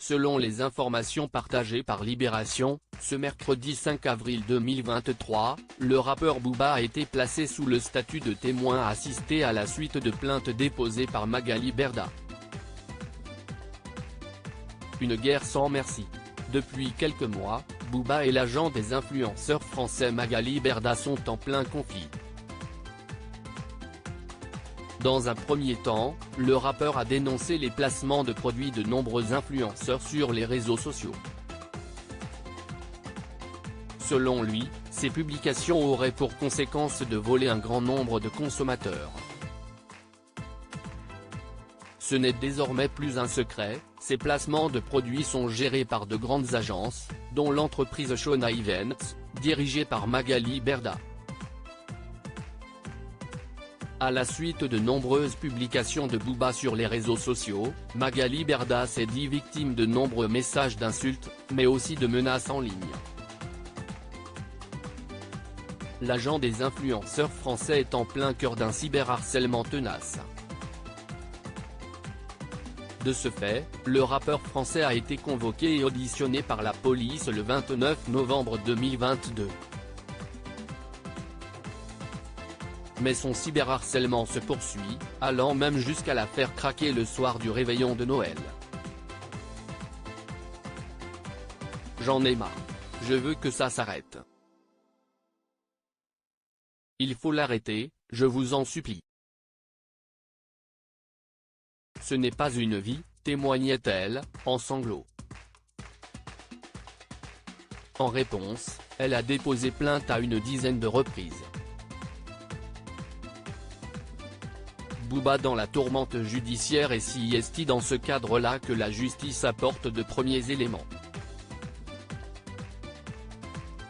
Selon les informations partagées par Libération, ce mercredi 5 avril 2023, le rappeur Booba a été placé sous le statut de témoin assisté à la suite de plaintes déposées par Magali Berda. Une guerre sans merci. Depuis quelques mois, Booba et l'agent des influenceurs français Magali Berda sont en plein conflit. Dans un premier temps, le rappeur a dénoncé les placements de produits de nombreux influenceurs sur les réseaux sociaux. Selon lui, ces publications auraient pour conséquence de voler un grand nombre de consommateurs. Ce n'est désormais plus un secret, ces placements de produits sont gérés par de grandes agences, dont l'entreprise Shona Events, dirigée par Magali Berda. À la suite de nombreuses publications de Booba sur les réseaux sociaux, Magali Berda s'est dit victime de nombreux messages d'insultes, mais aussi de menaces en ligne. L'agent des influenceurs français est en plein cœur d'un cyberharcèlement tenace. De ce fait, le rappeur français a été convoqué et auditionné par la police le 29 novembre 2022. Mais son cyberharcèlement se poursuit, allant même jusqu'à la faire craquer le soir du réveillon de Noël. J'en ai marre. Je veux que ça s'arrête. Il faut l'arrêter, je vous en supplie. Ce n'est pas une vie, témoignait-elle, en sanglots. En réponse, elle a déposé plainte à une dizaine de reprises. Booba dans la tourmente judiciaire et si est dans ce cadre-là que la justice apporte de premiers éléments.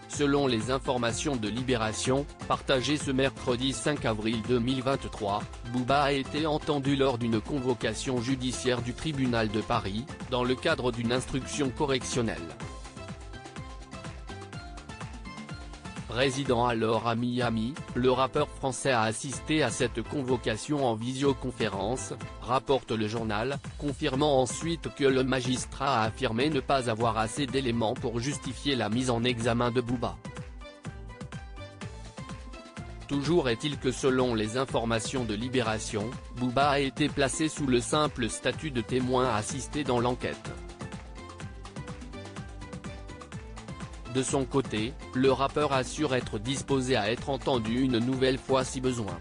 Selon les informations de Libération, partagées ce mercredi 5 avril 2023, Booba a été entendu lors d'une convocation judiciaire du tribunal de Paris, dans le cadre d'une instruction correctionnelle. Résidant alors à Miami, le rappeur français a assisté à cette convocation en visioconférence, rapporte le journal, confirmant ensuite que le magistrat a affirmé ne pas avoir assez d'éléments pour justifier la mise en examen de Booba. Toujours est-il que selon les informations de Libération, Booba a été placé sous le simple statut de témoin assisté dans l'enquête. De son côté, le rappeur assure être disposé à être entendu une nouvelle fois si besoin.